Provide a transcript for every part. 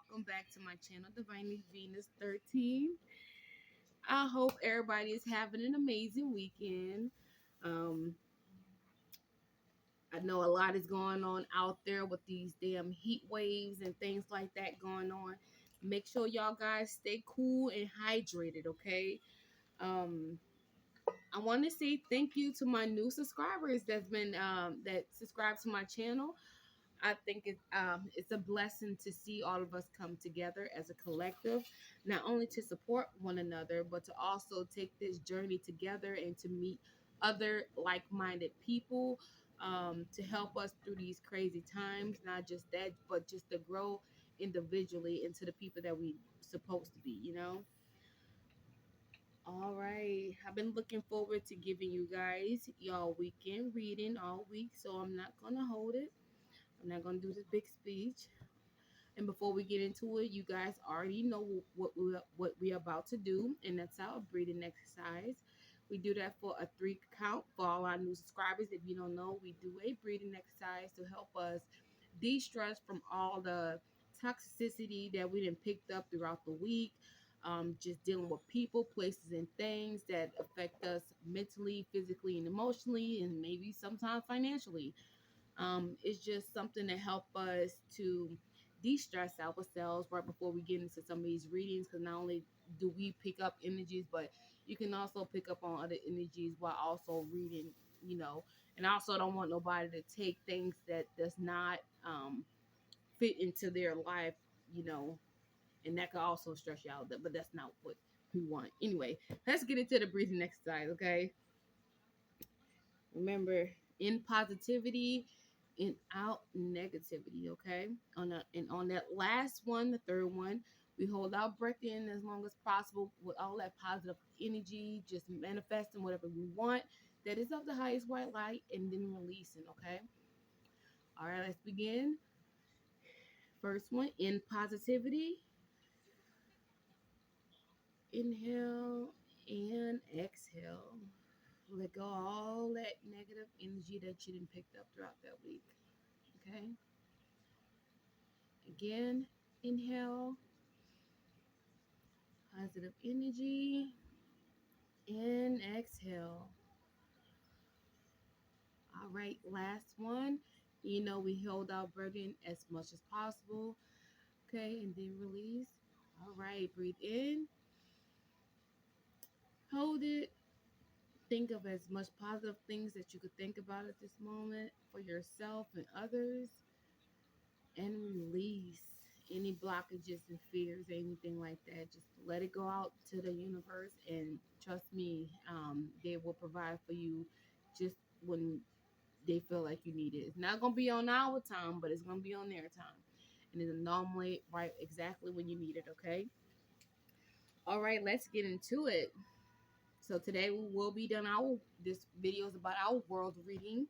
welcome back to my channel, Divinely Venus 13. I hope everybody is having an amazing weekend. Um, I know a lot is going on out there with these damn heat waves and things like that going on. Make sure y'all guys stay cool and hydrated, okay? Um, I want to say thank you to my new subscribers that subscribe to my channel. I think it's a blessing to see all of us come together as a collective, not only to support one another, but to also take this journey together and to meet other like-minded people to help us through these crazy times. Not just that, but just to grow individually into the people that we supposed to be. All right. I've been looking forward to giving you guys y'all weekend reading all week, so I'm not gonna hold it. I'm not gonna do this big speech. And before we get into it, you guys already know what we're about to do, and that's our breathing exercise. We do that for a 3 count for all our new subscribers. If you don't know, we do a breathing exercise to help us de-stress from all the toxicity that we done picked up throughout the week. Just dealing with people, places, and things that affect us mentally, physically, and emotionally, and maybe sometimes financially. It's just something to help us to de-stress ourselves right before we get into some of these readings, because not only do we pick up energies, but you can also pick up on other energies while also reading, you know. And I also don't want nobody to take things that does not fit into their life, you know, and that could also stress you out, but that's not what we want. Anyway, let's get into the breathing exercise, okay? Remember, in positivity and out negativity, okay? On that last one, the third one, we hold our breath in as long as possible with all that positive energy, just manifesting whatever we want that is of the highest white light, and then releasing, okay? All right, let's begin. First one, in positivity. Inhale and exhale. Let go of all that negative energy that you didn't picked up throughout that week. Okay. Again, inhale, positive energy, and exhale. All right, last one. We hold our breath in as much as possible. Okay, and then release. All right, breathe in, hold it. Think of as much positive things that you could think about at this moment for yourself and others, and release any blockages and fears, anything like that. Just let it go out to the universe, and trust me, they will provide for you just when they feel like you need it. It's not gonna be on our time, but it's gonna be on their time, and it's normally right exactly when you need it. Okay. All right, let's get into it. So today we will be done our this video is about our world reading.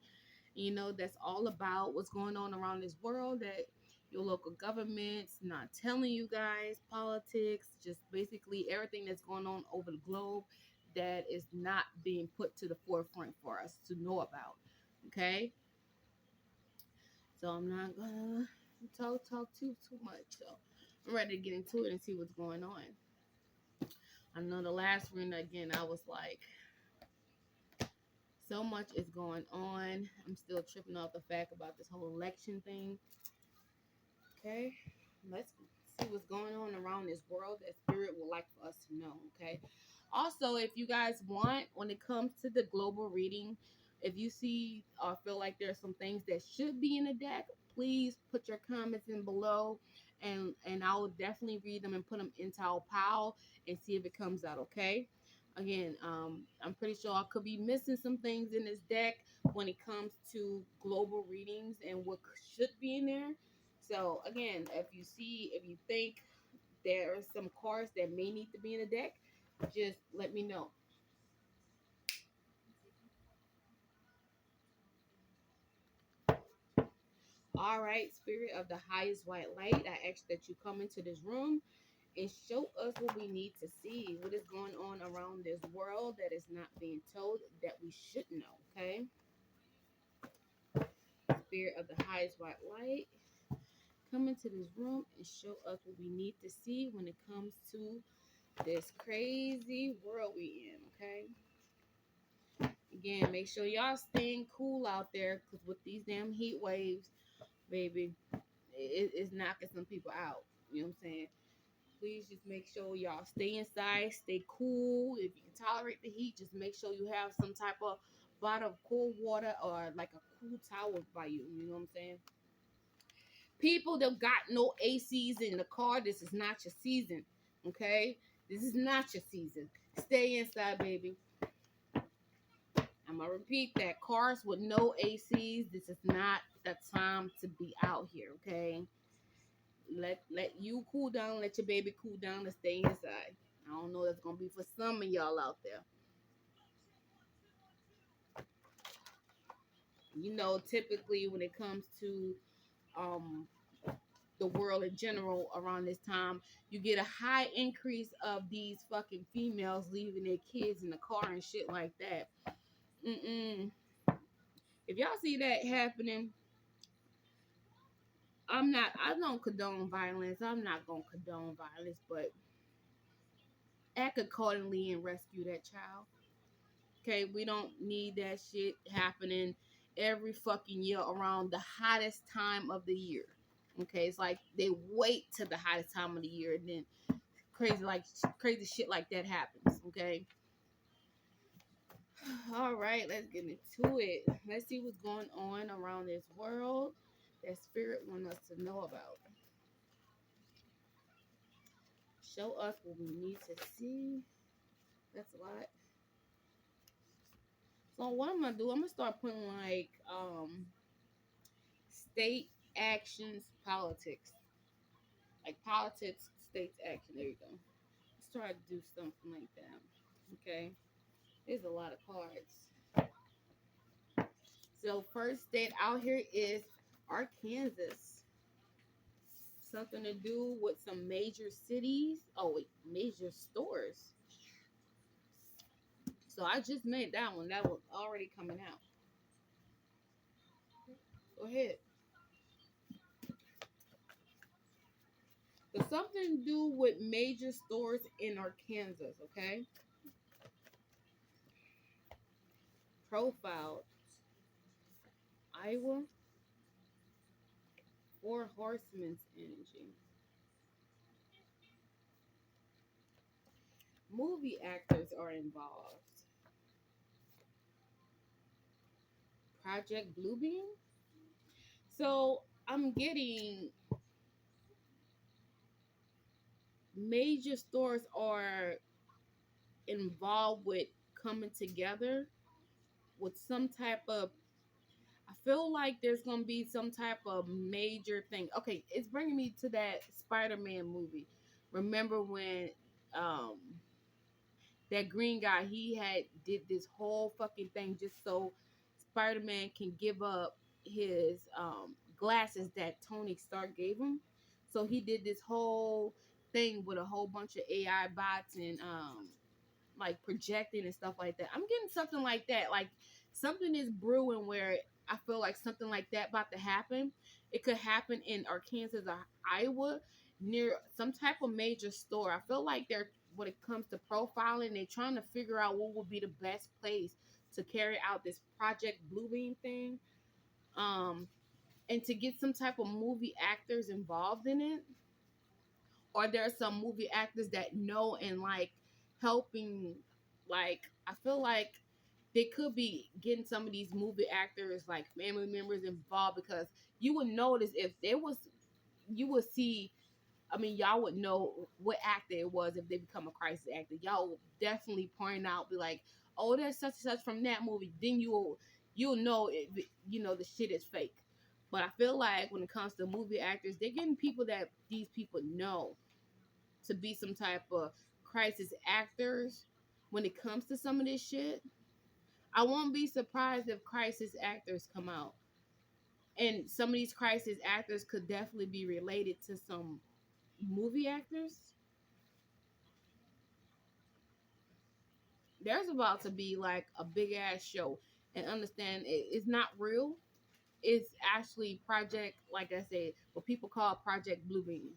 That's all about what's going on around this world, that your local government's not telling you guys, politics, just basically everything that's going on over the globe that is not being put to the forefront for us to know about. Okay. So I'm not gonna talk too much. So I'm ready to get into it and see what's going on. I know the last reading again, I was like, so much is going on. I'm still tripping off the fact about this whole election thing. Okay, let's see what's going on around this world that spirit would like for us to know. Okay, also, if you guys want, when it comes to the global reading, if you see or feel like there's some things that should be in the deck, please put your comments in below, and I will definitely read them and put them into our pile and see if it comes out. Okay. Again, I'm pretty sure I could be missing some things in this deck when it comes to global readings and what should be in there. So again, if you think there are some cards that may need to be in the deck, just let me know. All right, spirit of the highest white light, I ask that you come into this room and show us what we need to see, what is going on around this world that is not being told that we should know. Okay, spirit of the highest white light, come into this room and show us what we need to see when it comes to this crazy world we in, okay? Again, make sure y'all staying cool out there because with these damn heat waves, baby, it's knocking some people out. You know what I'm saying? Please just make sure y'all stay inside, stay cool. If you can tolerate the heat, just make sure you have some type of bottle of cold water or like a cool towel by you. You know what I'm saying? People that got no ACs in the car, this is not your season. Okay? This is not your season. Stay inside, baby. I'm gonna repeat that. Cars with no ACs, this is not the time to be out here, okay? Let you cool down, let your baby cool down and stay inside. I don't know that's gonna be for some of y'all out there. You know, typically when it comes to um the world in general around this time, you get a high increase of these fucking females leaving their kids in the car and shit like that. Mm-mm. If y'all see that happening, I don't condone violence. I'm not gonna condone violence, but act accordingly and rescue that child. Okay, we don't need that shit happening every fucking year around the hottest time of the year. Okay, it's like they wait to the hottest time of the year and then crazy shit like that happens. Okay. All right, let's get into it. Let's see what's going on around this world that spirit wants us to know about. Show us what we need to see. That's a lot. So what I'm gonna do, I'm gonna start putting like state actions, politics, like politics, states action. There you go. Let's try to do something like that. Okay, there's a lot of cards. So first state out here is Arkansas. Something to do with some major cities. Oh wait, major stores. So I just made that one. That was already coming out. Go ahead. So something to do with major stores in Arkansas. Okay. Profile. Iowa. Four Horsemen's energy. Movie actors are involved. Project Bluebeam. So I'm getting major stores are involved with coming together with some type of. I feel like there's gonna be some type of major thing. Okay, it's bringing me to that Spider-Man movie. Remember when um that green guy he had did this whole fucking thing just so Spider-Man can give up his glasses that Tony Stark gave him. So he did this whole thing with a whole bunch of AI bots and like projecting and stuff like that. I'm getting something like that. Like something is brewing where I feel like something like that about to happen. It could happen in Arkansas or Iowa near some type of major store. I feel like they're when it comes to profiling, they're trying to figure out what would be the best place to carry out this Project Bluebeam thing. Um, and to get some type of movie actors involved in it, or there are some movie actors that know and like helping. Like I feel like they could be getting some of these movie actors like family members involved because you would notice if there was you would see. I mean, y'all would know what actor it was if they become a crisis actor. Y'all would definitely point out, be like, "Oh, there's such and such from that movie." Then you'll know you know the shit is fake. But I feel like when it comes to movie actors, they're getting people that these people know to be some type of crisis actors when it comes to some of this shit. I won't be surprised if crisis actors come out. And some of these crisis actors could definitely be related to some movie actors. There's about to be like a big ass show and understand it's not real. It's actually project, like I said, what people call Project Bluebeam.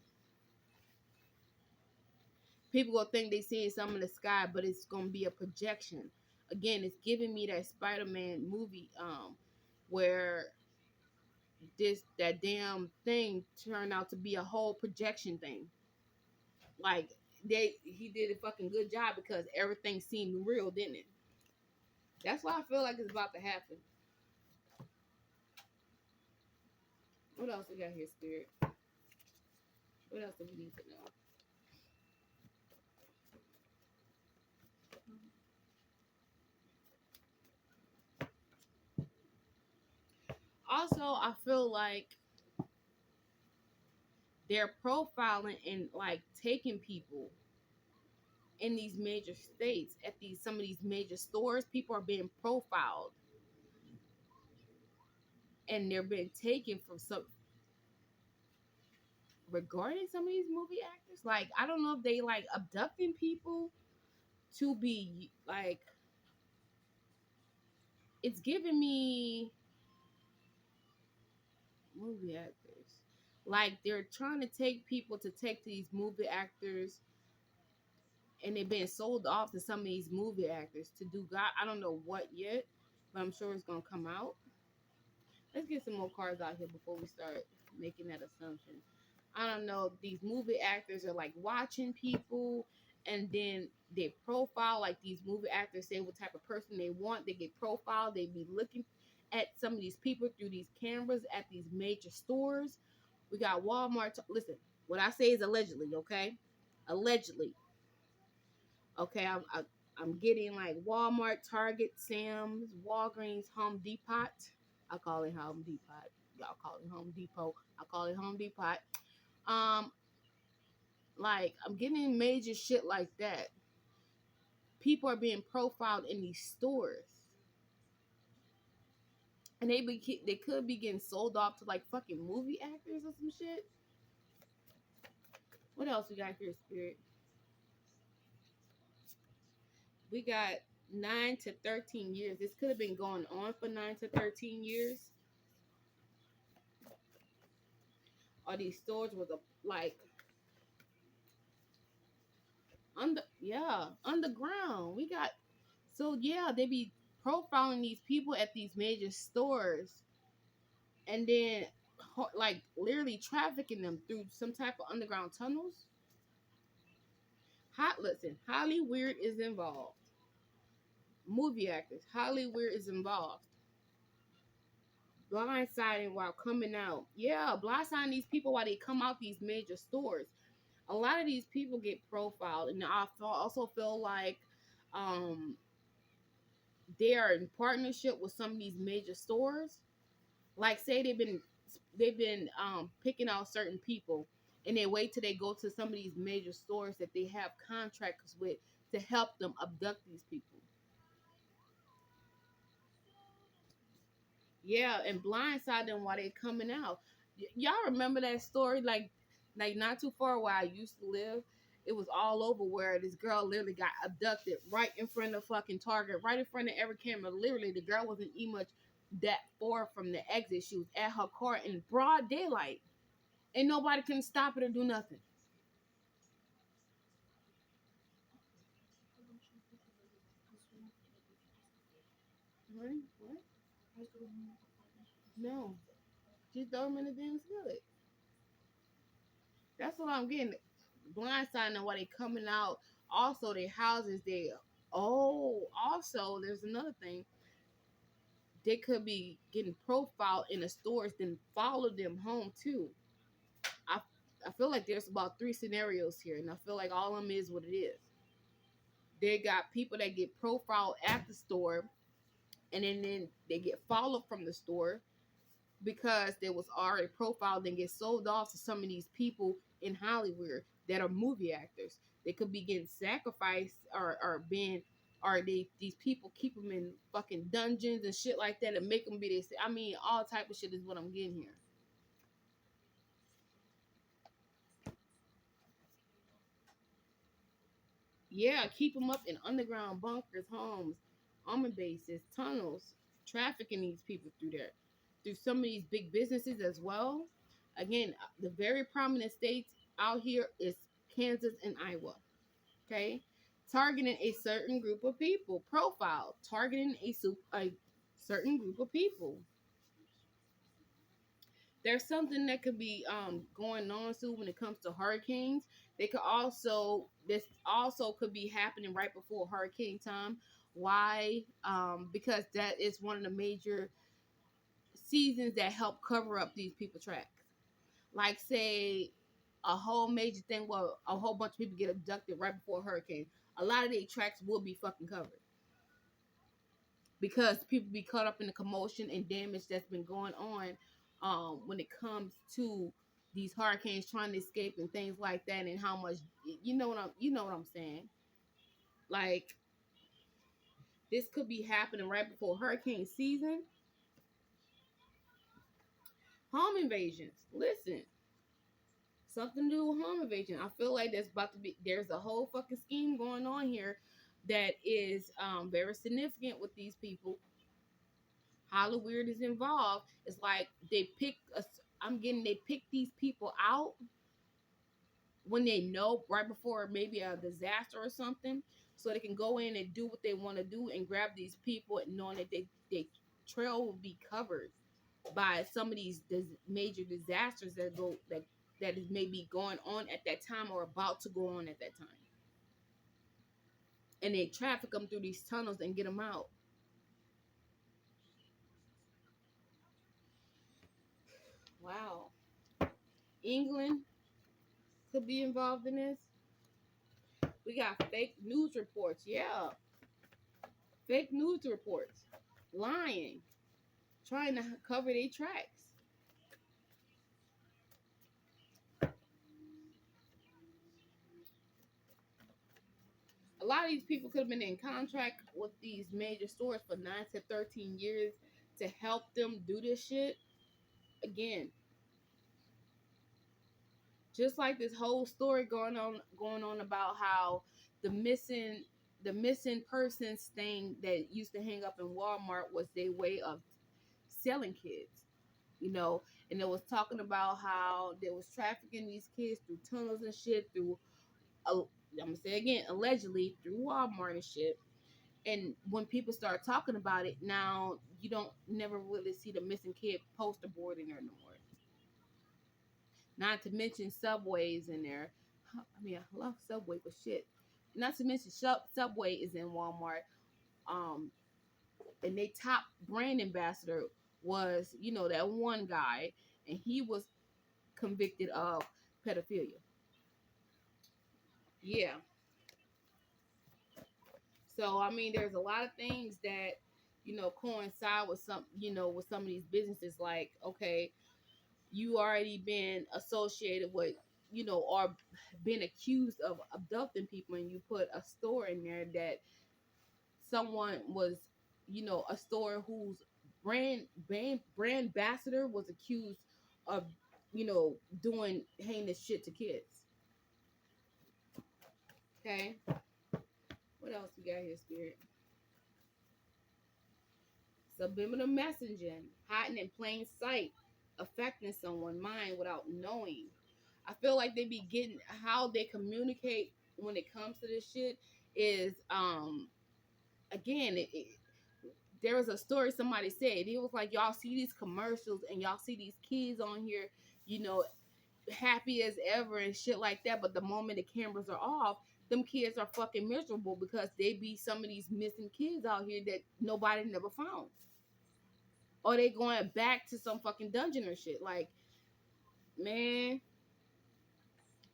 People gonna think they seeing something in the sky, but it's gonna be a projection. Again, it's giving me that Spider-Man movie, where that damn thing turned out to be a whole projection thing. Like he did a fucking good job because everything seemed real, didn't it? That's why I feel like it's about to happen. What else we got here, Spirit? What else do we need to know? Also, I feel like they're profiling and like taking people in these major states at these some of these major stores. People are being profiled and they're being taken from some regarding some of these movie actors. Like I don't know if they like abducting people to be like, it's giving me movie actors. Like they're trying to take people to take these movie actors and they've been sold off to some of these movie actors to do God. I don't know what yet, but I'm sure it's gonna come out. Let's get some more cards out here before we start making that assumption. I don't know. These movie actors are like watching people, and then they profile like these movie actors say what type of person they want. They get profiled. They be looking at some of these people through these cameras at these major stores. We got Walmart. Listen, what I say is allegedly, okay? Allegedly, okay. I'm getting like Walmart, Target, Sam's, Walgreens, Home Depot. I call it Home Depot. Y'all call it Home Depot. I call it Home Depot. Um, like I'm getting major shit like that. People are being profiled in these stores, and they could be getting sold off to like fucking movie actors or some shit. What else we got here, Spirit? We got 9 to 13 years. This could have been going on for 9 to 13 years. Or these stores was a like underground. We got so yeah, they be profiling these people at these major stores and then like literally trafficking them through some type of underground tunnels. Listen, Holly Weird is involved. Movie actors, Holly Weird is involved. Blindsiding while coming out. Yeah, blindsiding these people while they come out these major stores. A lot of these people get profiled, and I also feel like um, they are in partnership with some of these major stores. Like, say they've been picking out certain people, and they wait till they go to some of these major stores that they have contracts with to help them abduct these people. Yeah, and blindside them while they coming out. Y'all remember that story? Like not too far where I used to live. It was all over where this girl literally got abducted right in front of fucking Target, right in front of every camera. Literally, the girl wasn't even much that far from the exit. She was at her car in broad daylight, and nobody can stop it or do nothing. Honey, what? No, she's throwing them in the damn skillet. That's what I'm getting. Blindsiding them while they coming out. Also, their houses there. Oh, also, there's another thing. They could be getting profiled in the stores, then follow them home too. I I feel like there's about 3 scenarios here, and I feel like all of them is what it is. They got people that get profiled at the store, and then they get followed from the store because they was already profiled and get sold off to some of these people in Hollywood that are movie actors. They could be getting sacrificed or being or these people keep them in fucking dungeons and shit like that and make them be this. I mean, all type of shit is what I'm getting here. Yeah, keep them up in underground bunkers, homes, armor bases, tunnels, trafficking these people through there. through some of these big businesses as well. Again, the very prominent states out here is Kansas and Iowa. Okay, targeting a certain group of people, profile targeting a certain group of people. There's something that could be going on too when it comes to hurricanes. They could also this also could be happening right before hurricane time. Why? Because that is one of the major seasons that help cover up these people tracks. Like say a whole major thing where a whole bunch of people get abducted right before a hurricane. A lot of these tracks will be fucking covered because people be caught up in the commotion and damage that's been going on when it comes to these hurricanes trying to escape and things like that, and how much you know what I'm saying. Like this could be happening right before hurricane season. Home invasions. Listen, something to do with home invasion. I feel like there's a whole fucking scheme going on here that is very significant with these people. Hollywood is involved. It's like they pick these people out when they know right before maybe a disaster or something, so they can go in and do what they want to do and grab these people, knowing that they trail will be covered by some of these major disasters that is maybe going on at that time or about to go on at that time, and they traffic them through these tunnels and get them out. Wow. England could be involved in this. We got fake news reports. Yeah, fake news reports, lying, trying to cover their tracks. A lot of these people could have been in contract with these major stores for 9 to 13 years to help them do this shit. Again, just like this whole story going on about how the missing the missing persons thing that used to hang up in Walmart was their way of selling kids, you know, and it was talking about how they was trafficking these kids through tunnels and shit through. I'm gonna say again, allegedly through Walmart and shit. And when people start talking about it now, you don't never really see the missing kid poster board in there no more. Not to mention Subways in there. I mean, I love Subway, but shit. Not to mention Subway is in Walmart. Um, and they top brand ambassador was, that one guy, and he was convicted of pedophilia. Yeah. So I mean, there's a lot of things that coincide with some of these businesses. Like, okay, you already been associated with or been accused of abducting people, and you put a store in there that someone was a store whose brand ambassador was accused of doing heinous shit to kids. Okay, what else we got here, Spirit? Subliminal messaging, hiding in plain sight, affecting someone's mind without knowing. I feel like they be getting how they communicate when it comes to this shit is again there was a story somebody said. It was like, y'all see these commercials and y'all see these kids on here, you know, happy as ever and shit like that, but the moment the cameras are off, them kids are fucking miserable because they be some of these missing kids out here that nobody never found, or they going back to some fucking dungeon or shit. Like, man,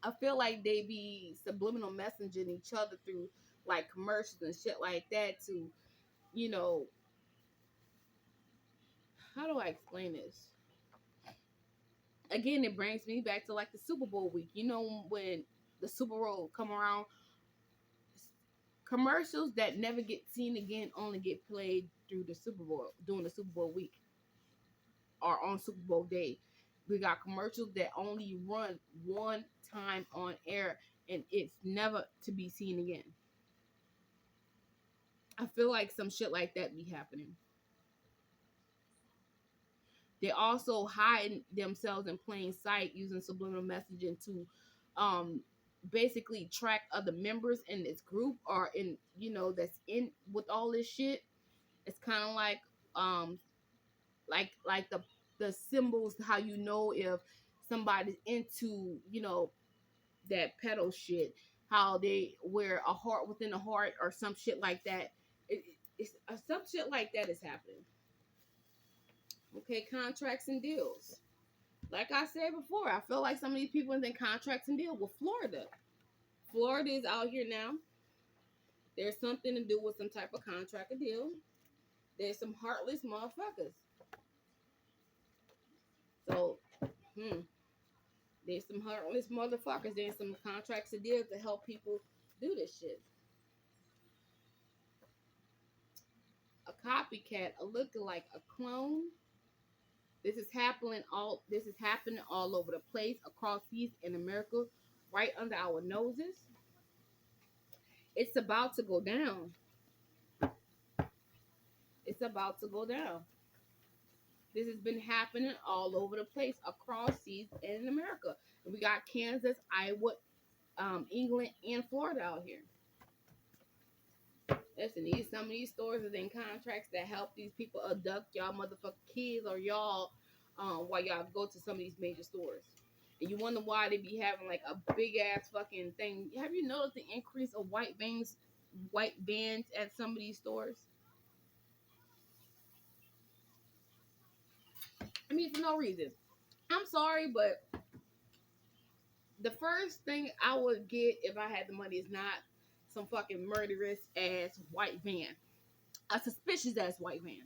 I feel like they be subliminal messaging each other through like commercials and shit like that to, you know, how do I explain this? Again, it brings me back to like the Super Bowl week. You know, when the Super Bowl come around, commercials that never get seen again only get played through the Super Bowl during the Super Bowl week or on Super Bowl day. We got commercials that only run one time on air and it's never to be seen again. I feel like some shit like that be happening. They also hide themselves in plain sight using subliminal messaging to basically track other members in this group or in that's in with all this shit. It's kind of um like the symbols, how you know if somebody's into that pedo shit, how they wear a heart within a heart or some shit like that. It's some shit like that is happening. Okay, contracts and deals. Like I said before, I feel like some of these people in contracts and deals with Florida. Florida is out here now. There's something to do with some type of contract or deal. There's some heartless motherfuckers. So, there's some heartless motherfuckers. There's some contracts and deals to help people do this shit. A copycat, a lookalike, a clone. This is happening all over the place, across seas in America, right under our noses. It's about to go down. It's about to go down. This has been happening all over the place, across seas in America. And we got Kansas, Iowa, England, and Florida out here. Listen, some of these stores are in contracts that help these people abduct y'all motherfucking kids or y'all while y'all go to some of these major stores. And you wonder why they be having like a big ass fucking thing. Have you noticed the increase of white vans at some of these stores? I mean, for no reason. I'm sorry, but the first thing I would get if I had the money is not some fucking murderous ass white van. A suspicious ass white van.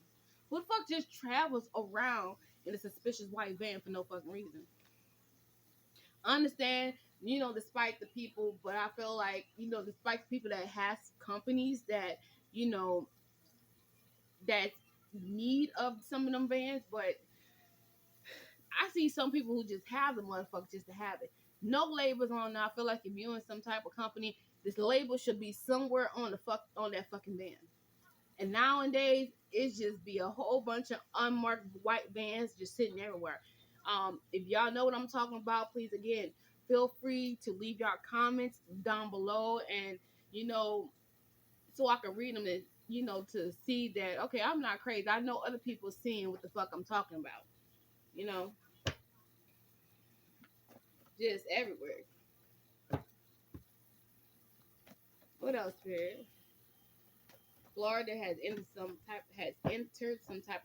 Who the fuck just travels around in a suspicious white van for no fucking reason? I understand, despite the people, but I feel like, despite the people that has companies that, you know, that need of some of them vans, but I see some people who just have the motherfucker just to have it. No labels on there. I feel like if you're in some type of company, this label should be somewhere on that fucking van. And nowadays, it's just be a whole bunch of unmarked white vans just sitting everywhere. If y'all know what I'm talking about, please again feel free to leave your comments down below, and so I can read them and to see that okay, I'm not crazy. I know other people seeing what the fuck I'm talking about. You know, just everywhere. What else, Spirit? Florida has entered some type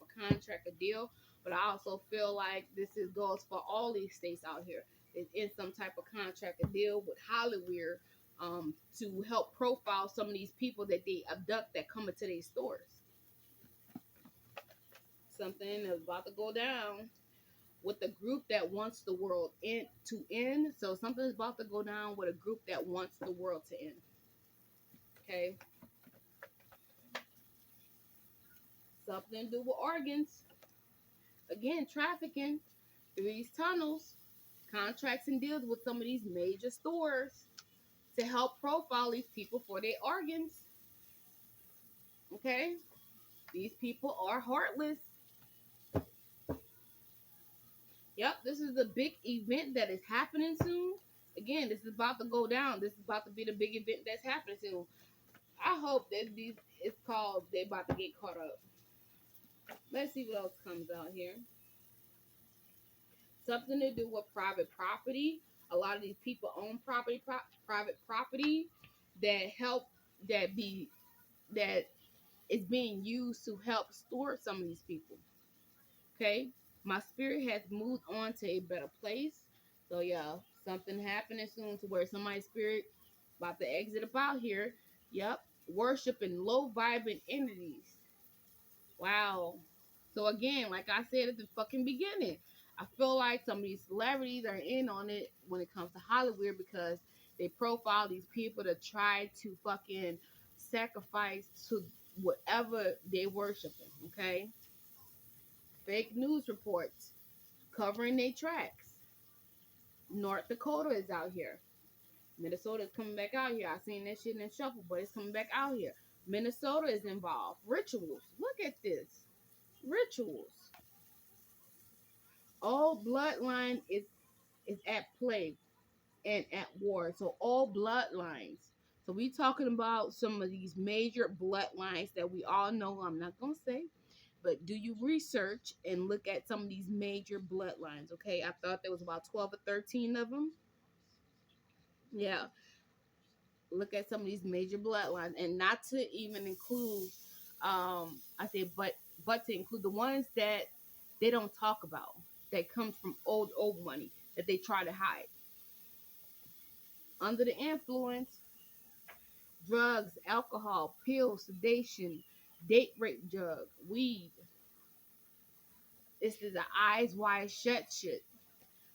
of contract or deal, but I also feel like goes for all these states out here. Is in some type of contract or deal with Hollywood to help profile some of these people that they abduct that come into these stores. Something is about to go down with a group that wants the world to end. So something is about to go down with a group that wants the world to end. Okay. Something to do with organs. Again, trafficking through these tunnels, contracts and deals with some of these major stores to help profile these people for their organs. Okay? These people are heartless. Yep, this is a big event that is happening soon. Again, this is about to go down. This is about to be the big event that's happening soon. I hope that it's called they about to get caught up. Let's see what else comes out here. Something to do with private property. A lot of these people own private property that help that be that is being used to help store some of these people. Okay, my spirit has moved on to a better place. So yeah, something happening soon to where somebody's spirit about to exit about here. Yep, worshiping low vibing entities. Wow. So again, like I said at the fucking beginning, I feel like some of these celebrities are in on it when it comes to Hollywood because they profile these people to try to fucking sacrifice to whatever they worshiping. Okay, fake news reports covering their tracks. North Dakota is out here. Minnesota is coming back out here. I seen that shit in the shuffle, but it's coming back out here. Minnesota is involved. Rituals. Look at this. Rituals. All bloodline is at play and at war. So all bloodlines. So we talking about some of these major bloodlines that we all know. I'm not gonna say, but do you research and look at some of these major bloodlines? Okay, I thought there was about 12 or 13 of them. Yeah, look at some of these major bloodlines, and not to even include, I say, but to include the ones that they don't talk about, that comes from old money that they try to hide under the influence. Drugs, alcohol, pills, sedation, date rape drug, weed. This is an eyes wide shut shit.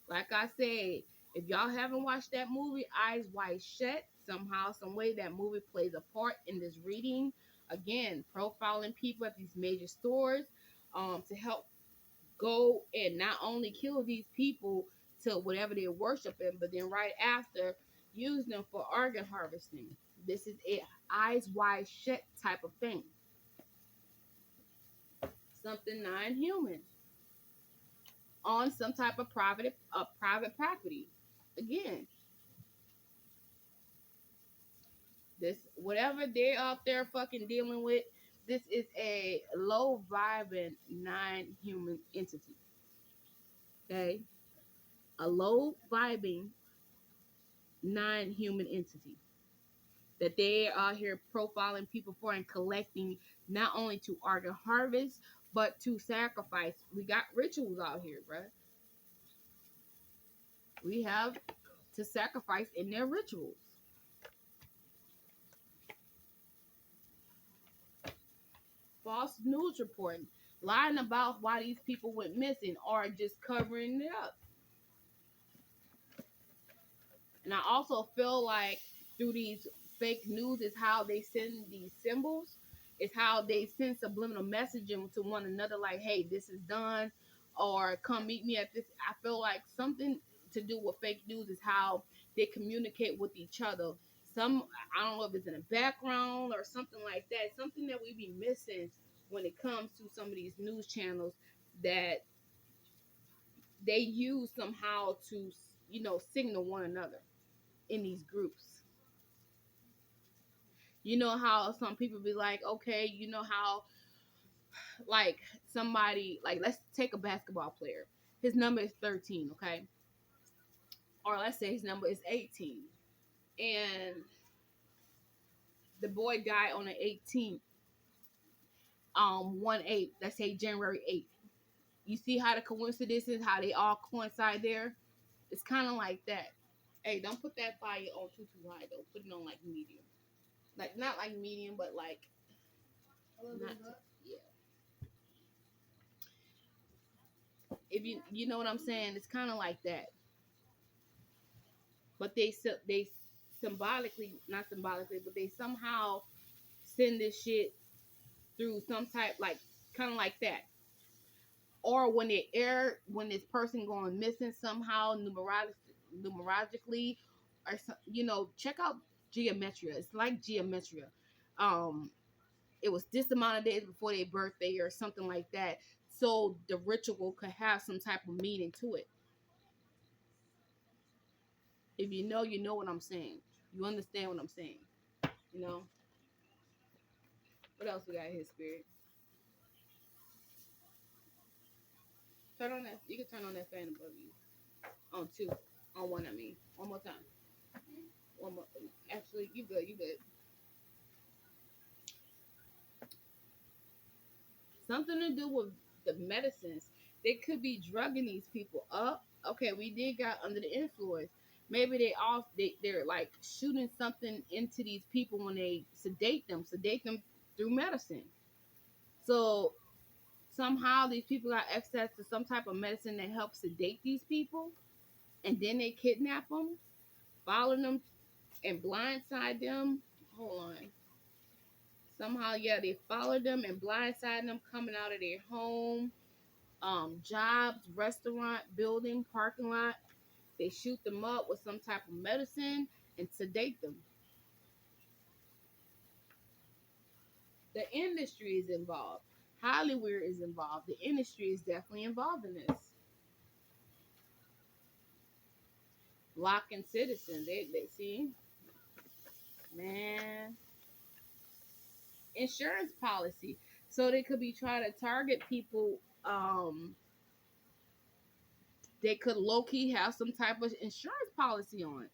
Like I said, if y'all haven't watched that movie, Eyes Wide Shut, somehow, some way, that movie plays a part in this reading. Again, profiling people at these major stores, to help go and not only kill these people to whatever they're worshiping, but then right after use them for organ harvesting. This is a eyes wide shut type of thing. Something non-human on some type of private property. Again, this whatever they're out there fucking dealing with, this is a low vibing non-human entity. Okay, a low vibing non-human entity that they are here profiling people for and collecting, not only to argue harvest but to sacrifice. We got rituals out here, bruh. We have to sacrifice in their rituals. False news reporting, lying about why these people went missing, or just covering it up. And I also feel like through these fake news is how they send these symbols, is how they send subliminal messaging to one another, like, hey, this is done, or come meet me at this. I feel like something to do with fake news is how they communicate with each other. Some, I don't know if it's in the background or something like that, something that we be missing when it comes to some of these news channels that they use somehow to, signal one another in these groups. You know how some people be like, okay, you know how, like, somebody, like, let's take a basketball player. His number is 13, okay? Or let's say his number is 18. And the boy died on the 18th, 1/8, let's say January 8th. You see how the coincidences, how they all coincide there? It's kind of like that. Hey, don't put that fire on too high, though. Put it on, like, medium. Like, not like medium, but like, not, yeah. If you know what I'm saying, it's kind of like that. But they symbolically, not symbolically, but they somehow send this shit through some type, like, kind of like that. Or when they air, when this person going missing somehow, numerologically, or check out geometria. It's like geometria. Um, it was this amount of days before their birthday or something like that. So the ritual could have some type of meaning to it. If you know what I'm saying. You understand what I'm saying. You know. What else we got here, Spirit? Turn on that. You can turn on that fan above you. On two. On one, I mean. One more time. One more. Actually, you good. You good. Something to do with the medicines. They could be drugging these people up. Okay, we did got under the influence. Maybe they're like shooting something into these people when they sedate them through medicine. So somehow these people got access to some type of medicine that helps sedate these people, and then they kidnap them, follow them, and blindside them. Hold on. Somehow, yeah, they follow them and blindside them coming out of their home, jobs, restaurant, building, parking lot. They shoot them up with some type of medicine and sedate them. The industry is involved. Hollywood is involved. The industry is definitely involved in this. blocking citizens. They see, man, insurance policy. So they could be trying to target people. They could low key have some type of insurance policy on,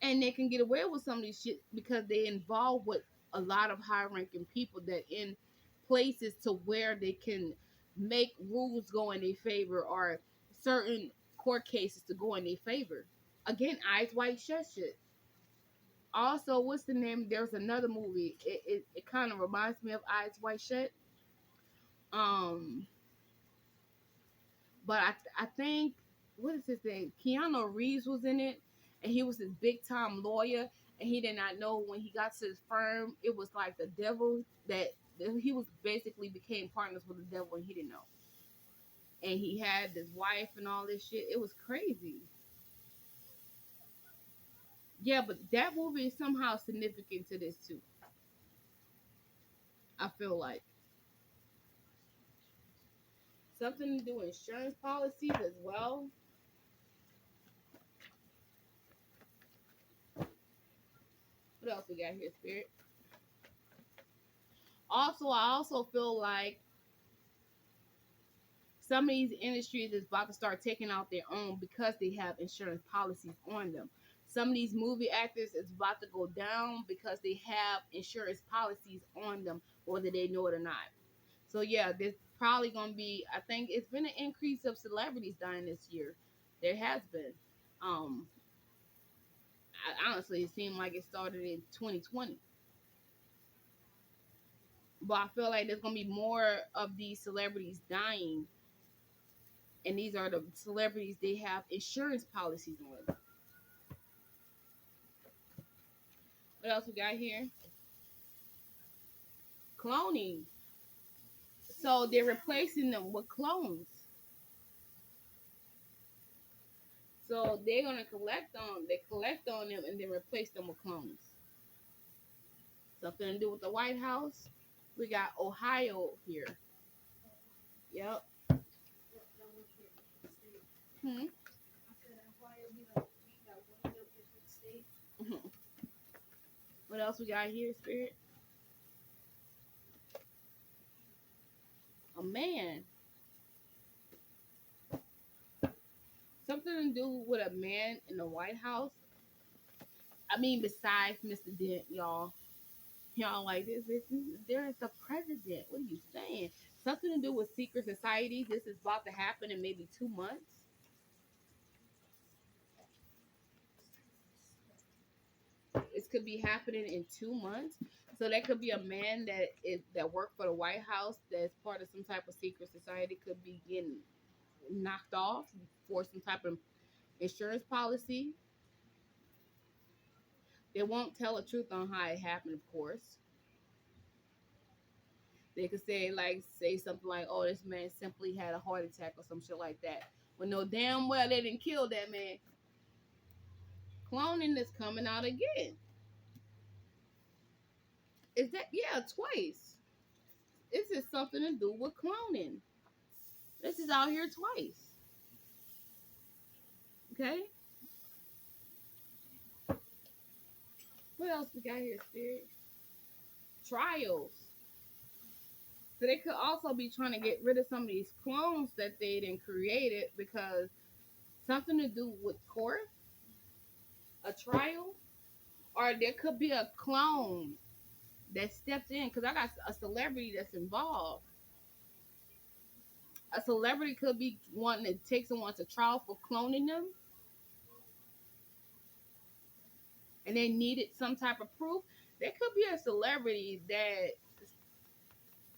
and they can get away with some of these shit because they involve with a lot of high ranking people that in places to where they can make rules go in their favor or certain court cases to go in their favor. Again, Eyes White Shut shit. Also, what's the name? There's another movie. It kind of reminds me of Eyes White Shut. Um, but I think what is his name? Keanu Reeves was in it, and he was this big time lawyer, and he did not know when he got to his firm, it was like the devil that he was basically became partners with the devil, and he didn't know. And he had this wife and all this shit. It was crazy. Yeah, but that movie is somehow significant to this too. I feel like something to do with insurance policies as well. What else we got here, Spirit? Also, I also feel like some of these industries is about to start taking out their own because they have insurance policies on them. Some of these movie actors is about to go down because they have insurance policies on them, whether they know it or not. So yeah, there's probably gonna be. I think it's been an increase of celebrities dying this year. There has been. Um, honestly, it seemed like it started in 2020, but I feel like there's gonna be more of these celebrities dying, and these are the celebrities they have insurance policies on. What else we got here? Cloning. So they're replacing them with clones. So they're gonna collect on them and then replace them with clones. Something to do with the White House. We got Ohio here. Yep. Hmm. Mhm. What else we got here, Spirit? A man. Something to do with a man in the White House. I mean, besides Mr. Dent, y'all. Y'all like this there is the president. What are you saying? Something to do with secret society. This is about to happen in maybe 2 months. This could be happening in 2 months. So that could be a man that worked for the White House that's part of some type of secret society could be getting knocked off for some type of insurance policy. They won't tell the truth on how it happened, of course. They could say something like, "Oh, this man simply had a heart attack" or some shit like that. When no damn well they didn't kill that man. Cloning is coming out again. Is that yeah, twice? This is something to do with cloning. This is out here twice. Okay. What else we got here, Spirit? Trials. So they could also be trying to get rid of some of these clones that they didn't created because something to do with court, a trial, or there could be a clone that stepped in because I got a celebrity that's involved. A celebrity could be wanting to take someone to trial for cloning them, and they needed some type of proof. There could be a celebrity that,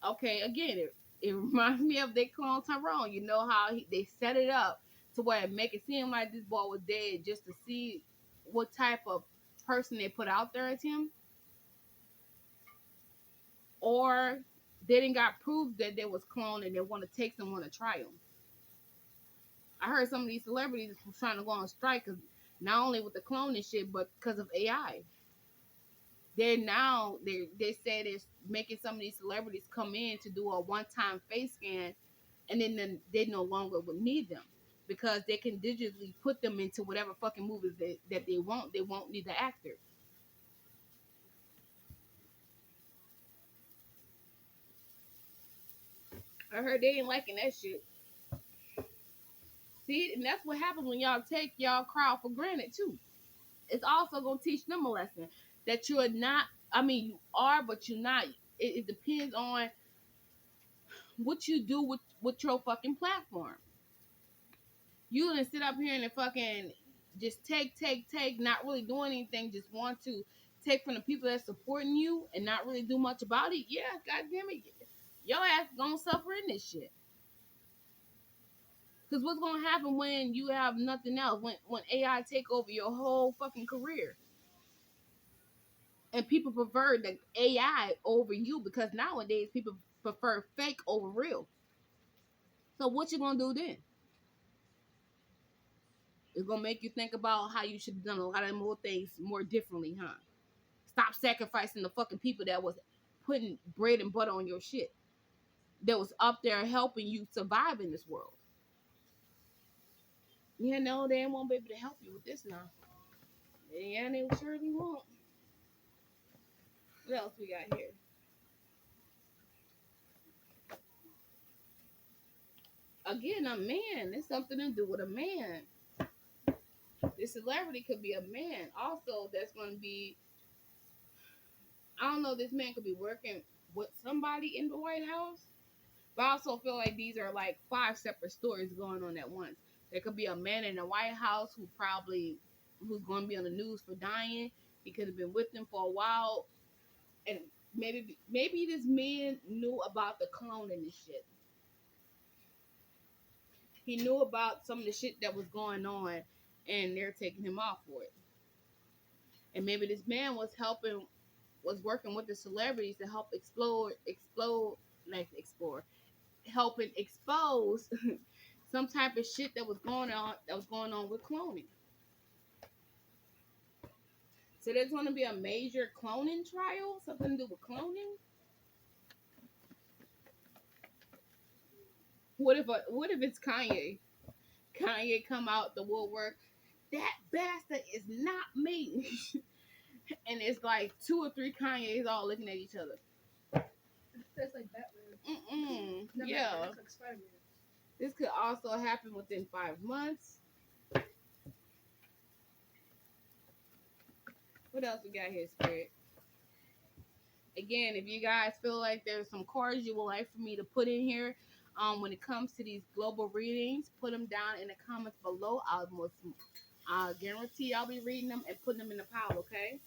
okay, again, it reminds me of they clone Tyrone. You know how they set it up to where it make it seem like this boy was dead just to see what type of person they put out there as him, or they didn't got proof that they was cloned and they want to take someone to trial. I heard some of these celebrities was trying to go on strike because not only with the cloning shit, but because of AI. They say they're making some of these celebrities come in to do a one time face scan, and then they no longer would need them. because they can digitally put them into whatever fucking movies that they want. They won't need the actor. I heard they ain't liking that shit. See, and that's what happens when y'all take y'all crowd for granted too. It's also gonna teach them a lesson that you're not. I mean, you are, but you're not. It depends on what you do with your fucking platform. You gonna sit up here and fucking just take, not really doing anything, just want to take from the people that's supporting you and not really do much about it. Yeah, goddamn it, your ass gonna suffer in this shit. Cause what's gonna happen when you have nothing else? When AI take over your whole fucking career, and people prefer the AI over you because nowadays people prefer fake over real. So what you gonna do then? It's gonna make you think about how you should have done a lot of more things more differently, huh? Stop sacrificing the fucking people that was putting bread and butter on your shit. That was up there helping you survive in this world. Yeah, no, they won't be able to help you with this now. Yeah, they surely won't. What else we got here? Again, a man. It's something to do with a man. This celebrity could be a man. Also, that's going to be, I don't know, this man could be working with somebody in the White House. But I also feel like these are like five separate stories going on at once. There could be a man in the White House who's going to be on the news for dying. He could have been with them for a while, and maybe this man knew about the cloning and shit. He knew about some of the shit that was going on, and they're taking him off for it. And maybe this man was working with the celebrities to help helping expose some type of shit that was going on with cloning. So there's going to be a major cloning trial, something to do with cloning. What if it's Kanye? Kanye come out the woodwork. That bastard is not me. And it's like two or three Kanyes all looking at each other. That's like Batman. Yeah. That's like Spider-Man. This could also happen within 5 months. What else we got here, Spirit? Again, if you guys feel like there's some cards you would like for me to put in here, when it comes to these global readings, put them down in the comments below. I'll guarantee I'll be reading them and putting them in the pile. Okay.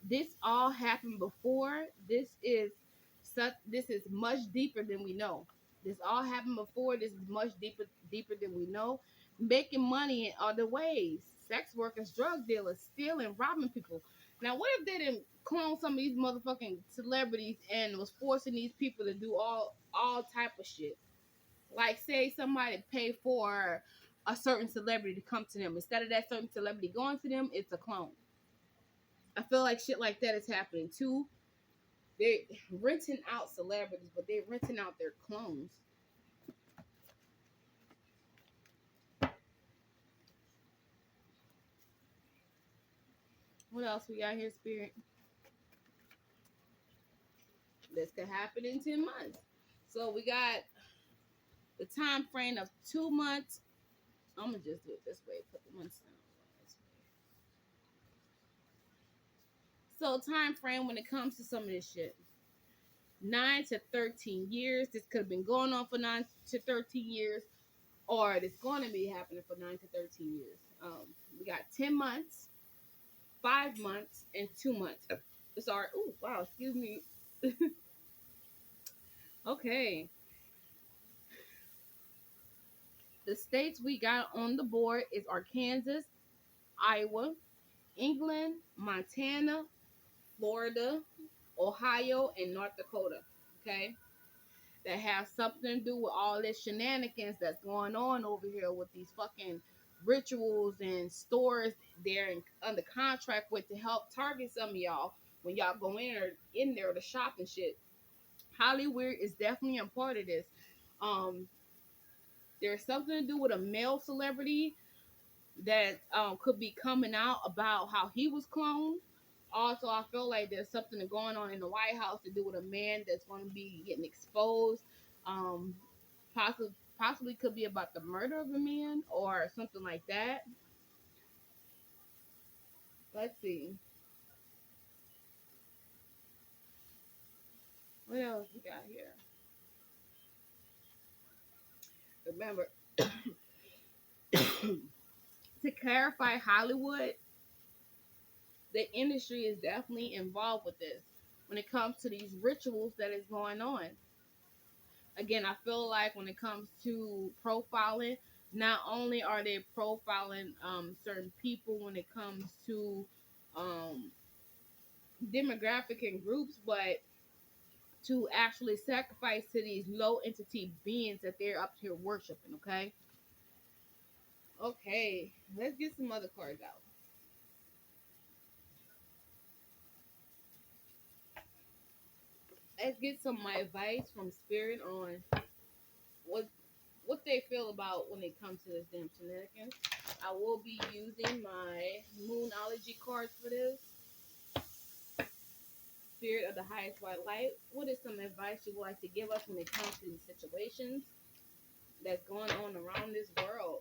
This all happened before. This is much deeper than we know. This all happened before. This is much deeper than we know. Making money in other ways. Sex workers, drug dealers, stealing, robbing people. Now, what if they didn't clone some of these motherfucking celebrities and was forcing these people to do all type of shit? Like, say somebody paid for a certain celebrity to come to them. Instead of that certain celebrity going to them, it's a clone. I feel like shit like that is happening too. They're renting out celebrities, but they're renting out their clones. What else we got here, Spirit? This could happen in 10 months. So we got the time frame of 2 months. I'm gonna just do it this way. Put the months down. So time frame when it comes to some of this shit. 9 to 13 years. This could have been going on for 9 to 13 years, or it's going to be happening for 9 to 13 years. We got 10 months, 5 months, and 2 months. Sorry. Oh wow. Excuse me. Okay. The states we got on the board is Arkansas, Iowa, England, Montana, Florida, Ohio, and North Dakota. Okay. That have something to do with all this shenanigans that's going on over here with these fucking rituals and stores they're under contract with to help target some of y'all when y'all go in there to shop and shit. Hollywood is definitely a part of this. Um, there's something to do with a male celebrity that could be coming out about how he was cloned. Also, I feel like there's something going on in the White House to do with a man that's going to be getting exposed. Um, possibly could be about the murder of a man or something like that. Let's see. What else we got here? Remember, to clarify Hollywood, the industry is definitely involved with this when it comes to these rituals that is going on. Again, I feel like when it comes to profiling, not only are they profiling certain people when it comes to um, demographic and groups, but to actually sacrifice to these low entity beings that they're up here worshiping. Okay, let's get some other cards out. Let's get some of my advice from Spirit on what what they feel about when it comes to this damn shenanigans. I will be using my Moonology cards for this. Spirit of the highest white light. What is some advice you would like to give us when it comes to these situations that's going on around this world?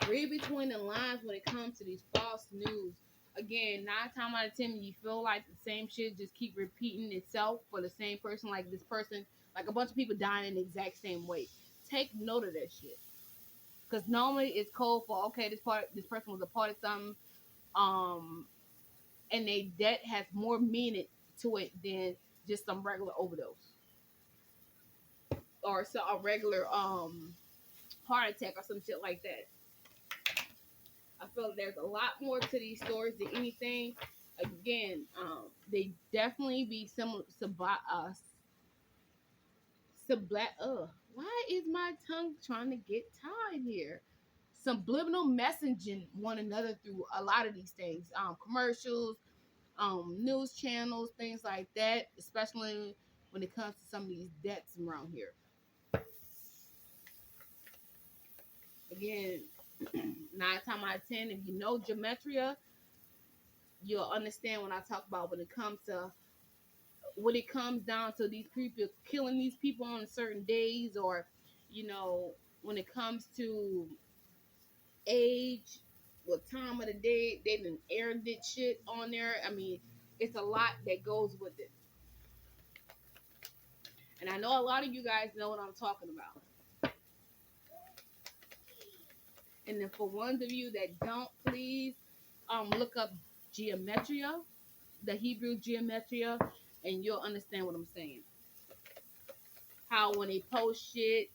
Read between the lines when it comes to these false news. Again, 9 times out of 10, you feel like the same shit just keep repeating itself for the same person, like this person, like a bunch of people dying in the exact same way. Take note of that shit. Because normally it's code for okay, this person was a part of something, um, and they death has more meaning to it than just some regular overdose or so a regular heart attack or some shit like that. I feel like there's a lot more to these stories than anything. Again, they definitely be similar. Why is my tongue trying to get tied here? Subliminal messaging one another through a lot of these things, commercials, news channels, things like that. Especially when it comes to some of these deaths around here. Again, 9 times out of 10, if you know gematria, you'll understand when I talk about when it comes down to these people killing these people on certain days, or when it comes to age, what time of the day they done aired this shit on there. I mean, it's a lot that goes with it, and I know a lot of you guys know what I'm talking about. And then for ones of you that don't, please look up geometria, the Hebrew geometria, and you'll understand what I'm saying. How when they post shit,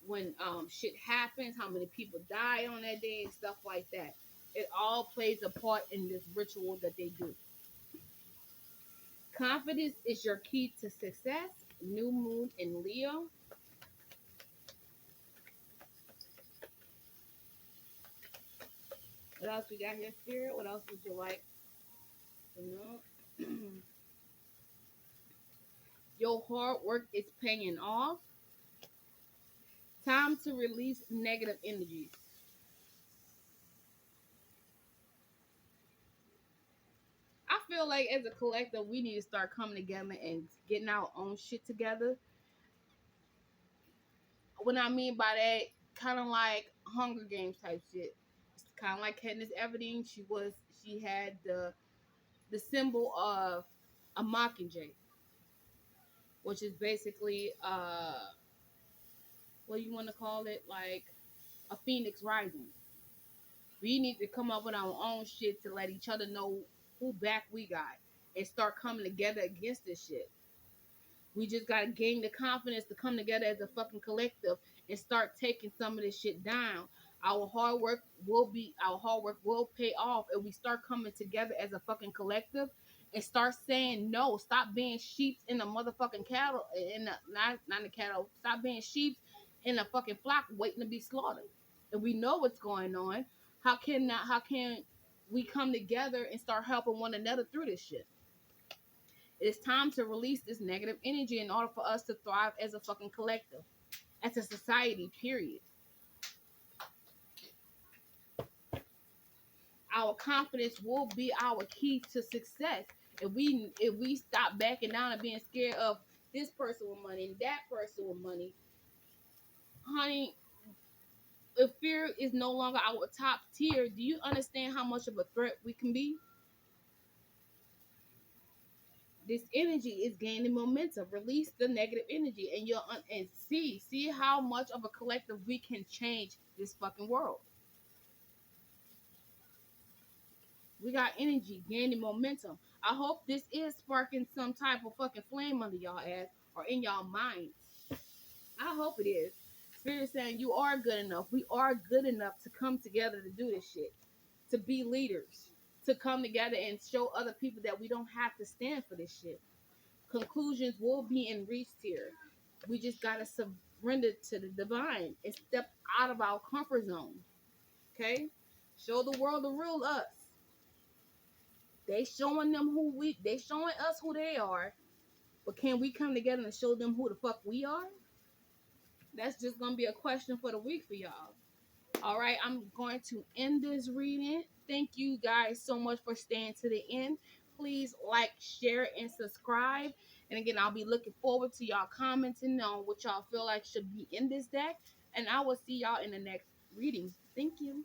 when shit happens, how many people die on that day and stuff like that. It all plays a part in this ritual that they do. Confidence is your key to success. New moon in Leo. What else we got here, Spirit? What else would you like to know? Your hard work is paying off. Time to release negative energies. I feel like as a collective, we need to start coming together and getting our own shit together. What I mean by that, kind of like Hunger Games type shit. It's kind of like Katniss Everdeen. She had the symbol of a mockingjay, which is basically what do you want to call it, like a phoenix rising. We need to come up with our own shit to let each other know who back we got and start coming together against this shit. We just gotta gain the confidence to come together as a fucking collective and start taking some of this shit down. Our hard work will pay off if we start coming together as a fucking collective and start saying no. Stop being sheep in the motherfucking cattle in the not the cattle. Stop being sheep in a fucking flock waiting to be slaughtered. If we know what's going on, how can we come together and start helping one another through this shit. It's time to release this negative energy in order for us to thrive as a fucking collective, as a society, period. Our confidence will be our key to success. If we stop backing down and being scared of this person with money and that person with money, honey, if fear is no longer our top tier, do you understand how much of a threat we can be? This energy is gaining momentum. Release the negative energy, and and see how much of a collective we can change this fucking world. We got energy gaining momentum. I hope this is sparking some type of fucking flame under y'all ass or in y'all minds. I hope it is. Spirit saying you are good enough. We are good enough to come together to do this shit, to be leaders, to come together and show other people that we don't have to stand for this shit. Conclusions will be in reached here. We just gotta surrender to the divine and step out of our comfort zone. Okay? Show the world the real us. They showing us who they are, but can we come together and show them who the fuck we are? That's just gonna be a question for the week for y'all. All right, I'm going to end this reading. Thank you guys so much for staying to the end. Please like, share, and subscribe. And again, I'll be looking forward to y'all commenting on what y'all feel like should be in this deck. And I will see y'all in the next reading. Thank you.